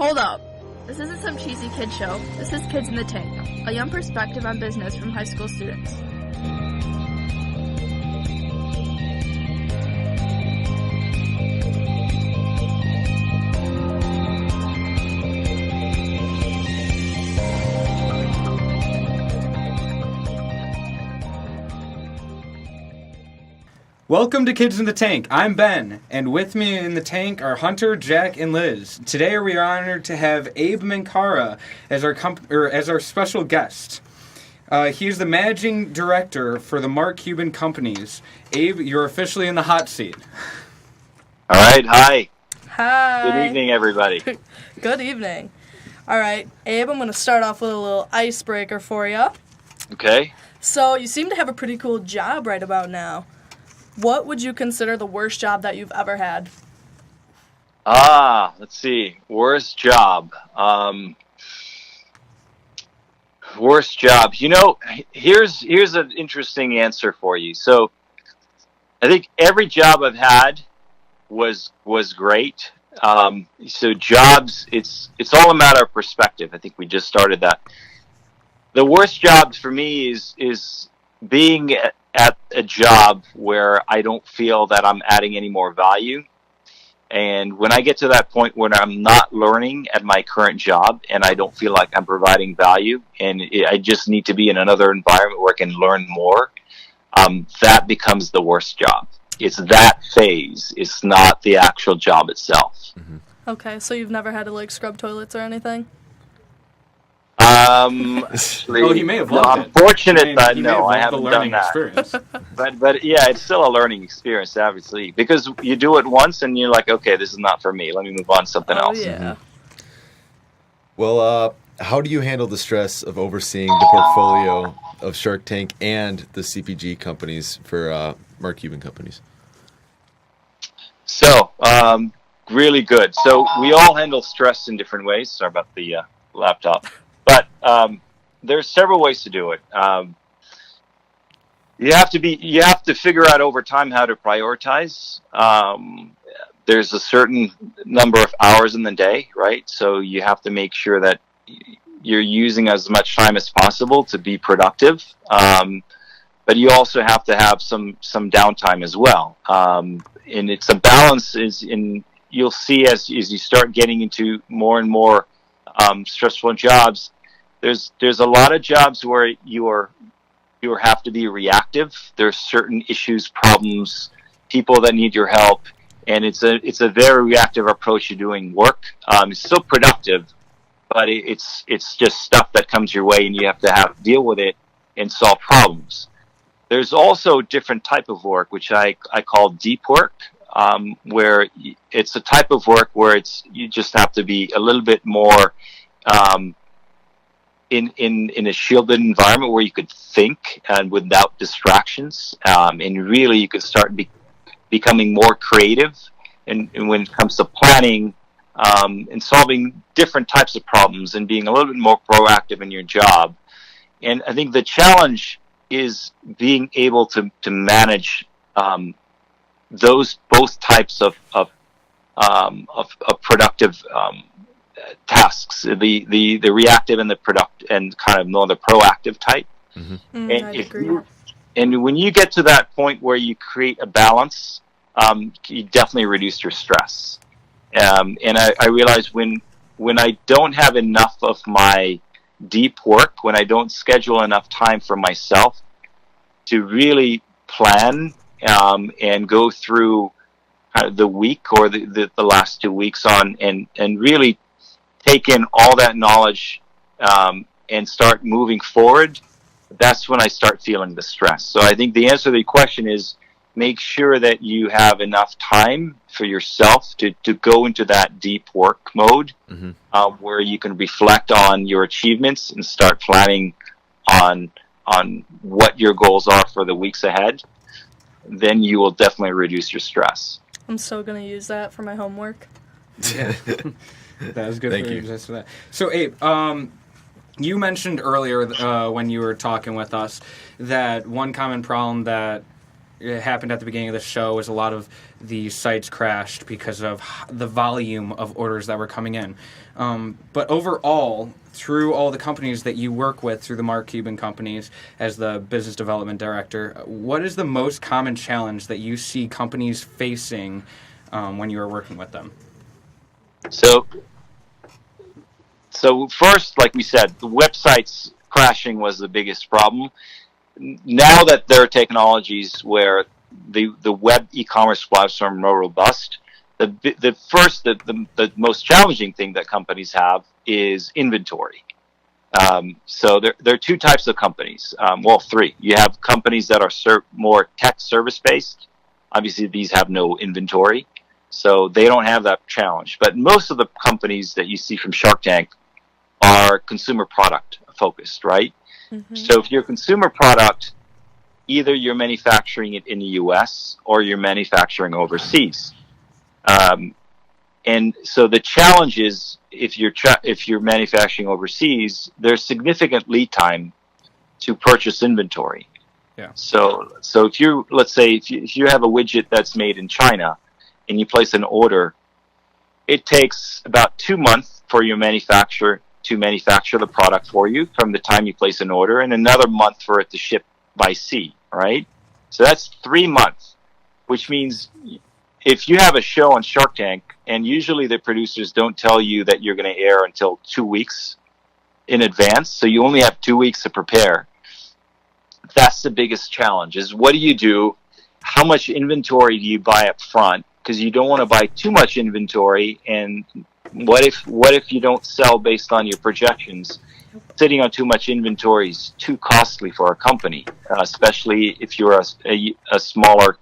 Hold up. This isn't some cheesy kid show. This is Kids in the Tank, a young perspective on business from high school students. Welcome to Kids in the Tank. I'm Ben, and with me in the tank are Hunter, Jack, and Liz. Today we are honored to have Abe Minkara as our special guest. He is the managing director for the Mark Cuban Companies. Abe, you're officially in the hot seat. All right, hi. Hi. Good evening, everybody. Good evening. All right, Abe, I'm going to start off with a little icebreaker for you. Okay. So you seem to have a pretty cool job right about now. What would you consider the worst job that you've ever had? Let's see. Worst job. Worst job. You know, here's an interesting answer for you. So, I think every job I've had was great. So jobs, it's all a matter of perspective. I think we just started that. The worst job for me is being at a job where I don't feel that I'm adding any more value. And when I get to that point where I'm not learning at my current job and I don't feel like I'm providing value and I just need to be in another environment where I can learn more, that becomes the worst job. It's that phase. It's not the actual job itself. Mm-hmm. Okay, so you've never had to, scrub toilets or anything? He may have loved it. I'm fortunate that no, I haven't done that. Experience. But yeah, it's still a learning experience, obviously, because you do it once and you're like, okay, this is not for me. Let me move on to something else. Yeah. Mm-hmm. Well, how do you handle the stress of overseeing the portfolio of Shark Tank and the CPG companies for Mark Cuban Companies? So, really good. So we all handle stress in different ways. Sorry about the laptop. But there's several ways to do it. You have to figure out over time how to prioritize. There's a certain number of hours in the day, right? So you have to make sure that you're using as much time as possible to be productive. But you also have to have some downtime as well. And it's a balance. You'll see as you start getting into more and more stressful jobs. There's a lot of jobs where you have to be reactive. There's certain issues, problems, people that need your help, and it's a very reactive approach to doing work. It's still productive, but it's just stuff that comes your way, and you have to deal with it and solve problems. There's also different type of work, which I call deep work, where it's a type of work where you just have to be a little bit more in a shielded environment where you could think and without distractions, and really you could start becoming more creative and when it comes to planning and solving different types of problems and being a little bit more proactive in your job. And I think the challenge is being able to manage those both types of productive tasks, the reactive and the and kind of more the proactive type. Mm-hmm. I agree. And when you get to that point where you create a balance, you definitely reduce your stress. And I realize when I don't have enough of my deep work, when I don't schedule enough time for myself to really plan and go through the week or the last 2 weeks on and really take in all that knowledge and start moving forward, that's when I start feeling the stress. So I think the answer to the question is make sure that you have enough time for yourself to go into that deep work mode, mm-hmm. Where you can reflect on your achievements and start planning on what your goals are for the weeks ahead. Then you will definitely reduce your stress. I'm so going to use that for my homework. Yeah. That was good. Thank for you. For that. So, Abe, you mentioned earlier when you were talking with us that one common problem that it happened at the beginning of the show is a lot of the sites crashed because of the volume of orders that were coming in. But overall, through all the companies that you work with, through the Mark Cuban Companies as the business development director, what is the most common challenge that you see companies facing when you are working with them? So first, like we said, the websites crashing was the biggest problem. Now that there are technologies where the web e-commerce platform are more robust, the most challenging thing that companies have is inventory. So there are two types of companies. Three. You have companies that are more tech service based. Obviously, these have no inventory, so they don't have that challenge. But most of the companies that you see from Shark Tank are consumer product focused, right? Mm-hmm. So if you're a consumer product, either you're manufacturing it in the U.S. or you're manufacturing overseas. And so the challenge is if you're manufacturing overseas, there's significant lead time to purchase inventory. Yeah. So let's say if you have a widget that's made in China and you place an order, it takes about 2 months for your manufacturer to manufacture the product for you from the time you place an order, and another month for it to ship by sea, right? So that's 3 months, which means if you have a show on Shark Tank, and usually the producers don't tell you that you're going to air until 2 weeks in advance, so you only have 2 weeks to prepare. That's the biggest challenge, is what do you do? How much inventory do you buy up front? Because you don't want to buy too much inventory, and what if you don't sell based on your projections? Sitting on too much inventory is too costly for a company, especially if you're a smaller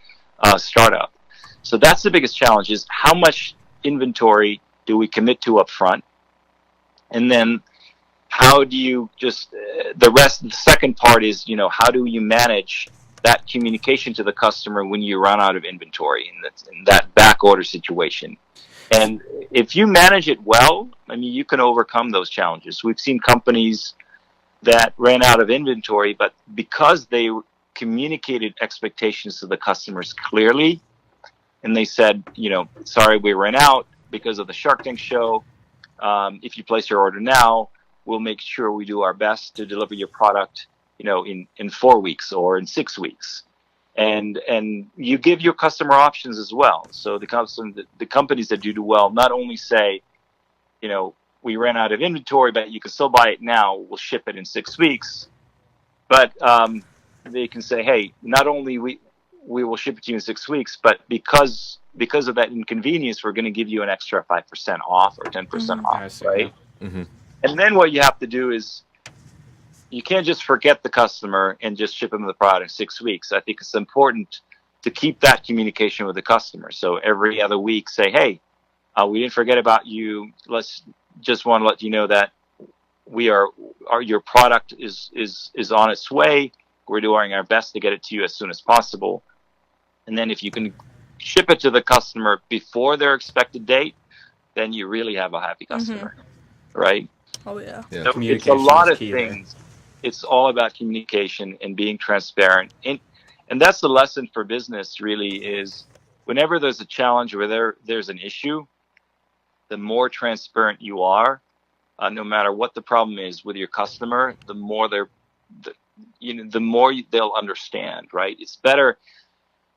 startup. So that's the biggest challenge, is how much inventory do we commit to up front? And then how do you the second part is, how do you manage that communication to the customer when you run out of inventory in that back order situation? And if you manage it well, you can overcome those challenges. We've seen companies that ran out of inventory, but because they communicated expectations to the customers clearly, and they said, sorry, we ran out because of the Shark Tank show. If you place your order now, we'll make sure we do our best to deliver your product, in 4 weeks or in 6 weeks. And you give your customer options as well. So the companies that do well not only say, we ran out of inventory, but you can still buy it now. We'll ship it in 6 weeks. But they can say, hey, not only we will ship it to you in 6 weeks, but because of that inconvenience, we're going to give you an extra 5% off or 10% off, right? Mm-hmm. And then what you have to do is, you can't just forget the customer and just ship them the product in 6 weeks. I think it's important to keep that communication with the customer. So every other week, say, hey, we didn't forget about you. Just want to let you know that your product is on its way. We're doing our best to get it to you as soon as possible. And then if you can ship it to the customer before their expected date, then you really have a happy customer, right? Oh, yeah. So it's a lot of things. There. It's all about communication and being transparent. And that's the lesson for business, really, is whenever there's a challenge or there's an issue, the more transparent you are, no matter what the problem is with your customer, the more they'll understand, right? It's better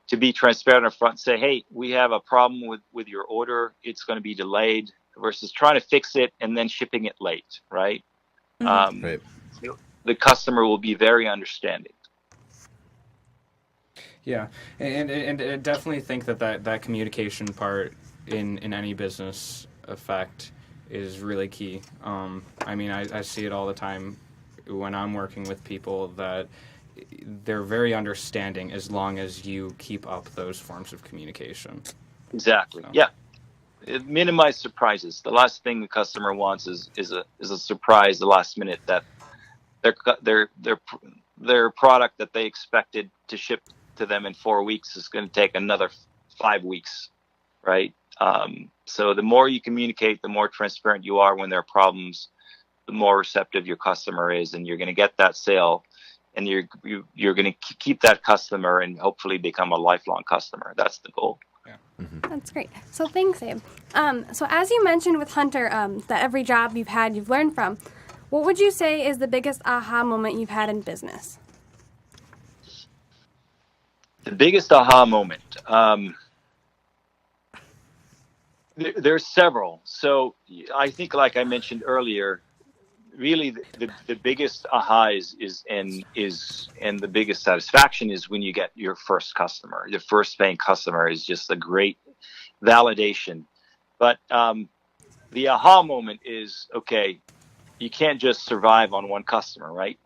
to be transparent up front and say, hey, we have a problem with your order. It's going to be delayed, versus trying to fix it and then shipping it late, right? Mm-hmm. Right. The customer will be very understanding. Yeah, and I definitely think that communication part in any business effect is really key. I see it all the time when I'm working with people, that they're very understanding as long as you keep up those forms of communication. Exactly. So. Yeah. Minimize surprises. The last thing the customer wants is a surprise the last minute, that their product that they expected to ship to them in 4 weeks is going to take another 5 weeks, right? So the more you communicate, the more transparent you are when there are problems, the more receptive your customer is, and you're going to get that sale and you're going to keep that customer and hopefully become a lifelong customer. That's the goal. That's great. So thanks, Abe. So as you mentioned with Hunter, that every job you've had, you've learned from, what would you say is the biggest aha moment you've had in business? The biggest aha moment. There's several. So I think, like I mentioned earlier, really the biggest aha is and the biggest satisfaction is when you get your first customer. The first paying customer is just a great validation. But the aha moment is, okay, you can't just survive on one customer, right?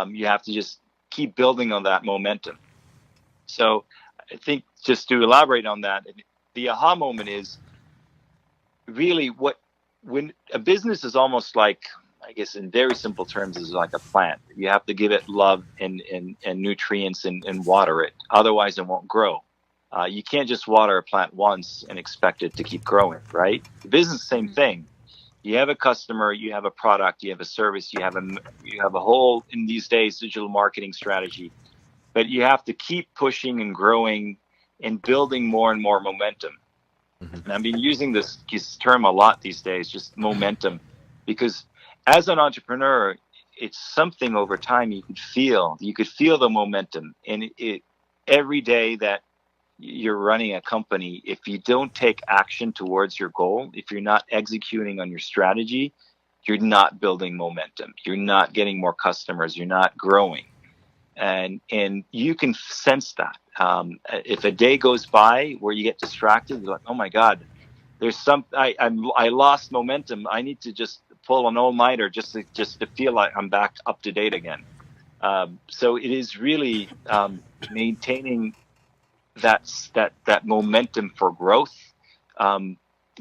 You have to just keep building on that momentum. So I think, just to elaborate on that, the aha moment is really when a business is almost like, I guess in very simple terms, is like a plant. You have to give it love and nutrients and water it. Otherwise, it won't grow. You can't just water a plant once and expect it to keep growing, right? The business, same thing. You have a customer, you have a product, you have a service, you have a whole, in these days, digital marketing strategy. But you have to keep pushing and growing and building more and more momentum. And I've been using this term a lot these days, just momentum, because as an entrepreneur, it's something over time you could feel. You could feel the momentum. And every day that you're running a company, if you don't take action towards your goal, if you're not executing on your strategy, you're not building momentum. You're not getting more customers. You're not growing. And you can sense that. If a day goes by where you get distracted, you're like, oh my God, there's I lost momentum. I need to just pull an all-nighter just to feel like I'm back up to date again. So it is really maintaining that momentum for growth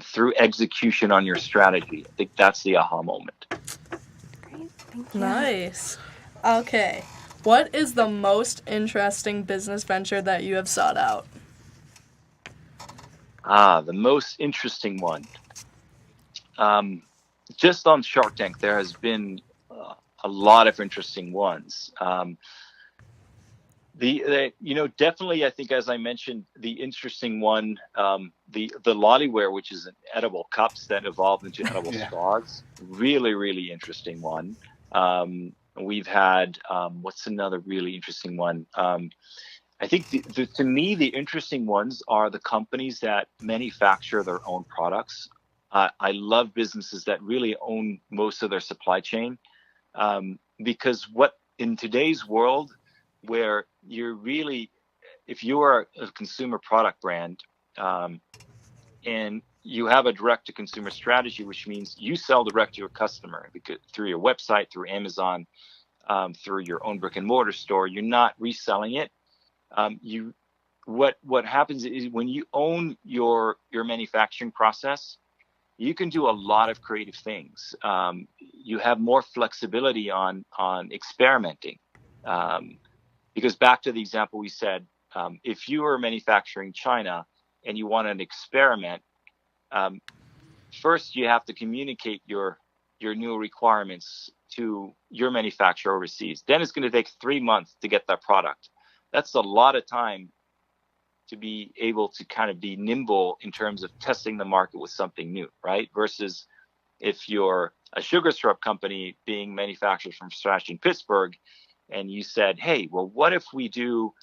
through execution on your strategy. I think that's the aha moment. Great, thank you. Nice. Okay. What is the most interesting business venture that you have sought out? The most interesting one. Just on Shark Tank, there has been a lot of interesting ones. Definitely, I think, as I mentioned, the interesting one, the Lollyware, which is an edible cups that evolved into edible straws. Really, really interesting one. We've had, what's another really interesting one? I think to me, the interesting ones are the companies that manufacture their own products. I love businesses that really own most of their supply chain, because in today's world, where you're really, if you are a consumer product brand, and you have a direct-to-consumer strategy, which means you sell direct to your customer through your website, through Amazon, through your own brick-and-mortar store. You're not reselling it. What happens is when you own your manufacturing process, you can do a lot of creative things. You have more flexibility on experimenting. Because back to the example we said, if you are manufacturing China and you want an experiment, first you have to communicate your new requirements to your manufacturer overseas. Then it's going to take 3 months to get that product. That's a lot of time to be able to kind of be nimble in terms of testing the market with something new, right? Versus if you're a sugar syrup company being manufactured from scratch in Pittsburgh, and you said, hey, well, what if we do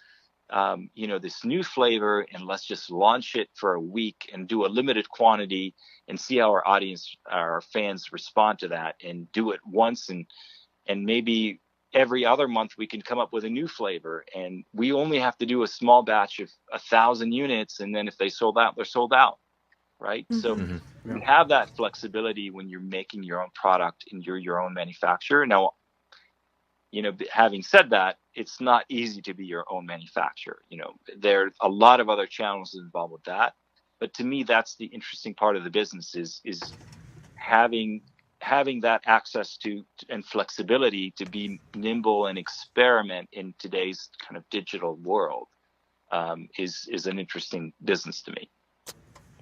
this new flavor, and let's just launch it for a week and do a limited quantity and see how our fans respond to that, and do it once, and maybe every other month we can come up with a new flavor, and we only have to do a small batch of 1,000 units, and then if they sold out, they're sold out, right? Mm-hmm. So you have that flexibility when you're making your own product and you're your own manufacturer. Now, having said that, it's not easy to be your own manufacturer. There are a lot of other challenges involved with that. But to me, that's the interesting part of the business is having that access to and flexibility to be nimble and experiment in today's kind of digital world is an interesting business to me.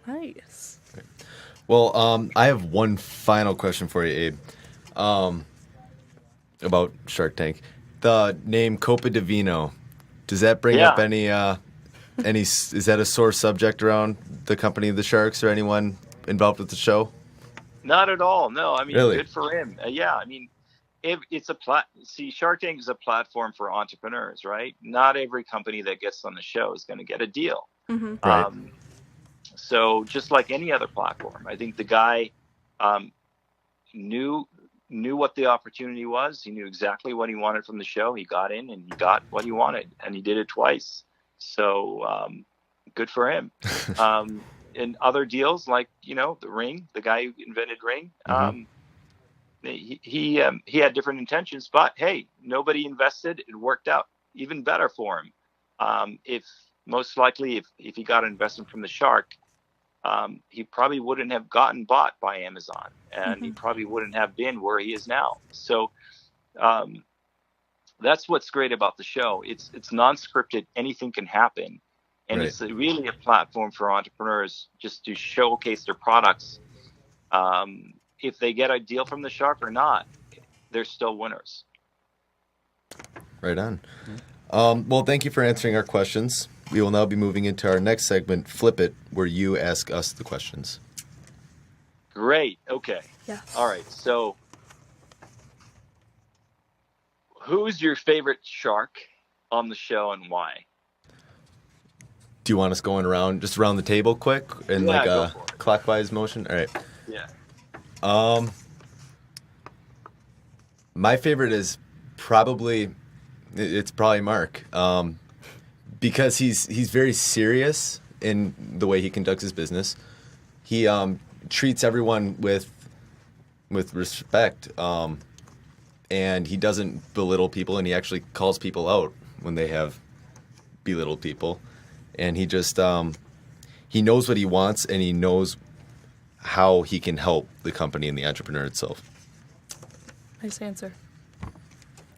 Nice. Okay. Well, I have one final question for you, Abe. About Shark Tank. the name Copa di Vino, does that bring up any? Is that a sore subject around the company, the Sharks, or anyone involved with the show? Not at all. No, I mean, really? Good for him. Yeah, I mean, it's Shark Tank is a platform for entrepreneurs, right? Not every company that gets on the show is going to get a deal. Mm-hmm. Right. So just like any other platform, I think the guy knew what the opportunity was. He knew exactly what he wanted from the show. He got in and he got what he wanted, and he did it twice. So good for him. In other deals, like the Ring, the guy who invented Ring, he had different intentions, but hey, nobody invested. It worked out even better for him. If he got an investment from the Shark, he probably wouldn't have gotten bought by Amazon, and he probably wouldn't have been where he is now. So that's what's great about the show. It's non-scripted. Anything can happen. And It's really a platform for entrepreneurs just to showcase their products. If they get a deal from the Shark or not, they're still winners. Right on. Well, thank you for answering our questions. We will now be moving into our next segment, Flip It, where you ask us the questions. Great. Okay. Yeah. All right. So who's your favorite Shark on the show and why? Do you want us going around the table quick in like a clockwise motion? All right. Yeah. My favorite is probably Mark, because he's very serious in the way he conducts his business. He treats everyone with respect, and he doesn't belittle people, and he actually calls people out when they have belittled people. And he just he knows what he wants, and he knows how he can help the company and the entrepreneur itself. Nice answer.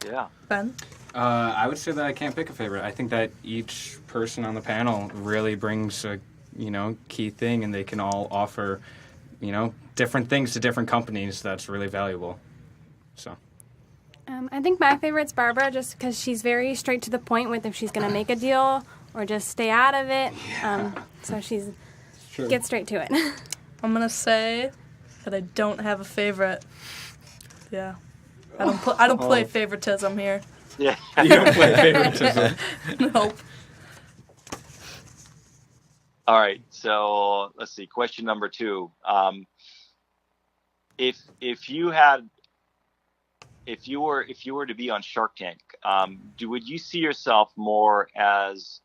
Yeah. Ben? I would say that I can't pick a favorite. I think that each person on the panel really brings a key thing, and they can all offer different things to different companies that's really valuable. So. I think my favorite's Barbara, just because she's very straight to the point with if she's going to make a deal or just stay out of it. So she's get straight to it. I'm going to say that I don't have a favorite. Yeah. I don't play favoritism here. Yeah. You don't play favoritism. Nope. All right. So let's see. Question number 2. If you were to be on Shark Tank, would you see yourself more as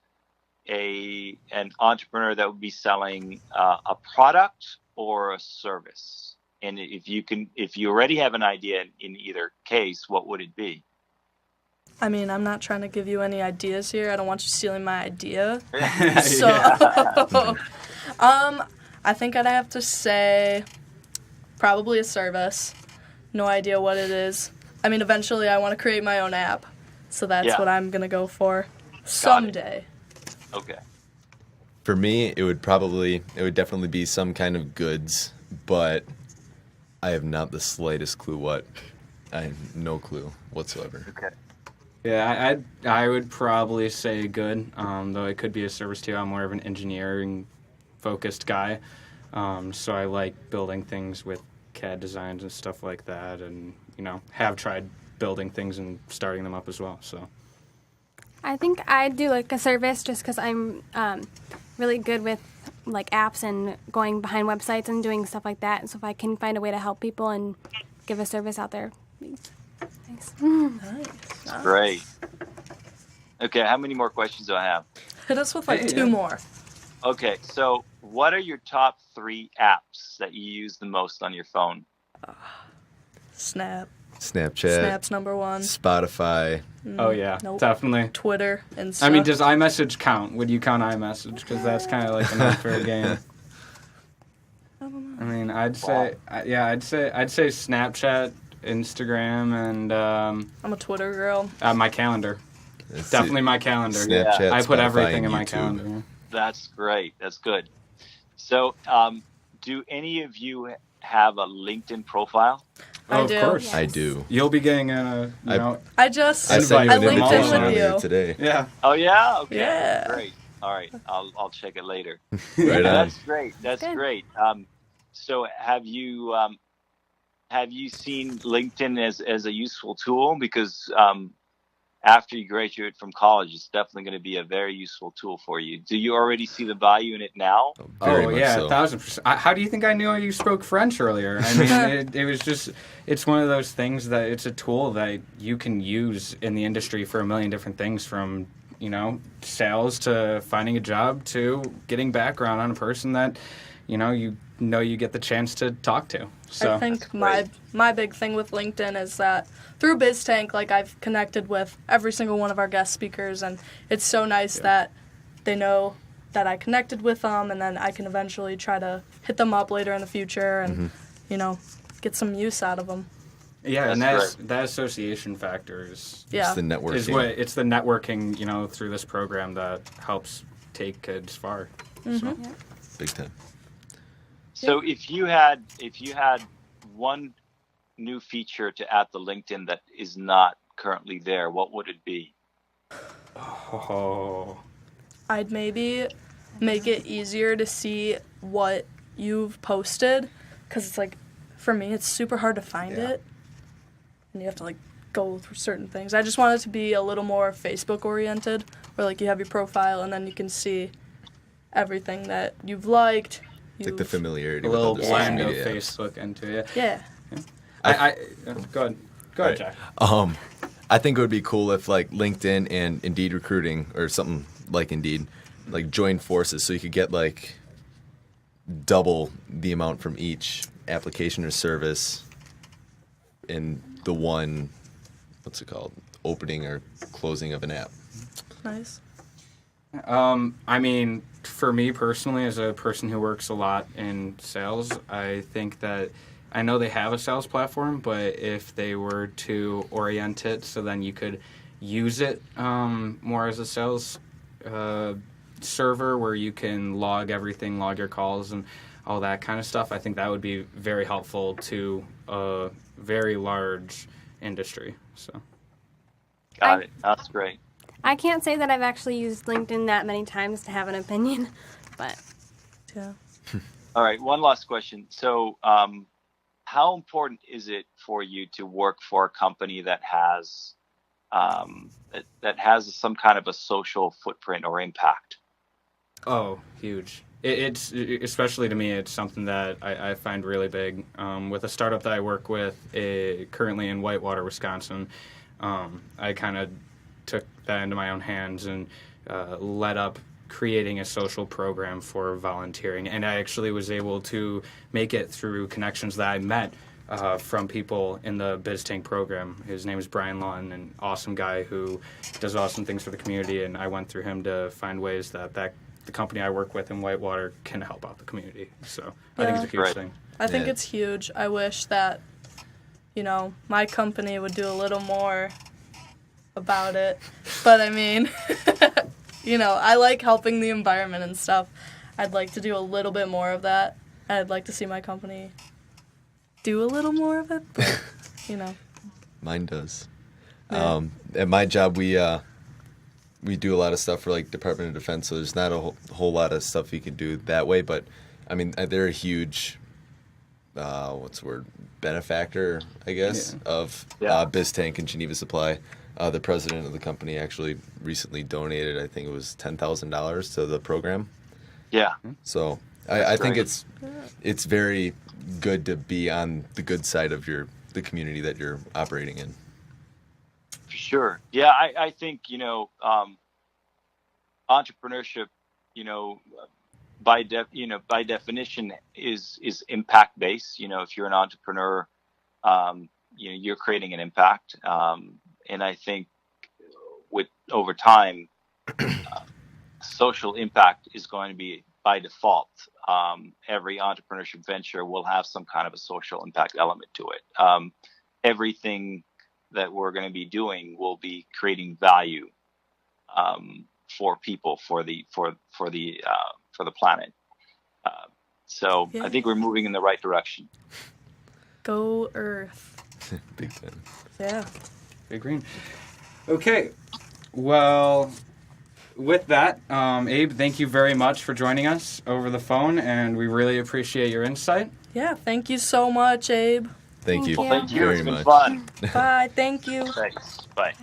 an entrepreneur that would be selling a product or a service? And if you already have an idea in either case, what would it be? I mean, I'm not trying to give you any ideas here. I don't want you stealing my idea. So, I think I'd have to say probably a service. No idea what it is. I mean, eventually I want to create my own app. So that's what I'm going to go for someday. Okay. For me, it would definitely be some kind of goods, but I have not the slightest clue what. I have no clue whatsoever. Okay. Yeah, I would probably say good, though it could be a service too. I'm more of an engineering-focused guy, so I like building things with CAD designs and stuff like that, and have tried building things and starting them up as well. So I think I'd do like a service just because I'm really good with like apps and going behind websites and doing stuff like that. So if I can find a way to help people and give a service out there, thanks. Nice. Great. Okay, how many more questions do I have? Hit us with like 2 more. Okay, so what are your top 3 apps that you use the most on your phone? Snapchat. Snapchat. Number 1. Spotify. Oh yeah, Nope. definitely. Twitter and I mean, does iMessage count? Would you count iMessage? Because that's kind of like an unfair game. I don't know. I mean, I'd say Snapchat, Instagram, and I'm a Twitter girl. my calendar. Definitely my calendar. Snapchat, I put Spotify, everything and in my YouTube. calendar. That's great. That's good. So, do any of you have a LinkedIn profile? I of do. course. I do. You'll be getting a, I just I sent you I an linked in invitation with earlier you. today. Yeah. Oh yeah. Okay. Yeah. Great. All right. I'll check it later. Right on. That's great. That's Good. great. So have you seen LinkedIn as a useful tool? Because after you graduate from college, it's definitely going to be a very useful tool for you. Do you already see the value in it now? Very Oh much yeah, so. 1,000%. How do you think I knew you spoke French earlier? I mean, it was just, it's one of those things that it's a tool that you can use in the industry for a million different things, from sales to finding a job to getting background on a person that you get the chance to talk to. So I think my big thing with LinkedIn is that through BizTank, like, I've connected with every single one of our guest speakers, and it's so nice that they know that I connected with them, and then I can eventually try to hit them up later in the future and get some use out of them. yeah, and That's that association factor is Yeah. It's the networking. it's the networking through this program that helps take kids far. So. Big time. So if you had one new feature to add to LinkedIn that is not currently there, what would it be? Oh. I'd maybe make it easier to see what you've posted, because it's like, for me, it's super hard to find it, and you have to go through certain things. I just want it to be a little more Facebook oriented, where you have your profile and then you can see everything that you've liked. It's like the familiarity A with little other social blend of media apps. Facebook into it. Yeah. Go ahead, Jack. I think it would be cool if LinkedIn and Indeed Recruiting or something like Indeed joined forces, so you could get double the amount from each application or service in the one, opening or closing of an app. Nice. I mean, for me personally, as a person who works a lot in sales, I think that I know they have a sales platform, but if they were to orient it so then you could use it more as a sales server where you can log everything, log your calls and all that kind of stuff, I think that would be very helpful to a very large industry. So. Got it. That's great. I can't say that I've actually used LinkedIn that many times to have an opinion, but Yeah. All right. One last question. So, how important is it for you to work for a company that has that has some kind of a social footprint or impact? Oh, huge. It's especially to me, it's something that I find really big. With a startup that I work with currently in Whitewater, Wisconsin, I kind of took that into my own hands and led up creating a social program for volunteering. And I actually was able to make it through connections that I met from people in the BizTank program. His name is Brian Lawton, an awesome guy who does awesome things for the community. And I went through him to find ways that the company I work with in Whitewater can help out the community. So I think it's a huge thing. I think Yeah. it's huge. I wish that, my company would do a little more about it. But I mean, I like helping the environment and stuff. I'd like to do a little bit more of that. I'd like to see my company do a little more of it, but, Mine does. Yeah. At my job, we do a lot of stuff for Department of Defense, so there's not a whole lot of stuff you can do that way. But I mean, they're a huge, benefactor, I guess, of BizTank and Geneva Supply. The president of the company actually recently donated, I think it was $10,000 to the program. Yeah. So I think great. it's very good to be on the good side of the community that you're operating in. For sure. Yeah, I think, entrepreneurship, by definition is impact based. If you're an entrepreneur, you're creating an impact. And I think over time, social impact is going to be by default. Every entrepreneurship venture will have some kind of a social impact element to it. Everything that we're going to be doing will be creating value for people, for the planet. So Yeah. I think we're moving in the right direction. Go Earth. Big fan. Yeah. Big green. Okay. Well, with that, Abe, thank you very much for joining us over the phone, and we really appreciate your insight. Yeah, thank you so much, Abe. Thank you. Well, Thank you. very It's been much. fun. Bye, thank you. Thanks. Bye.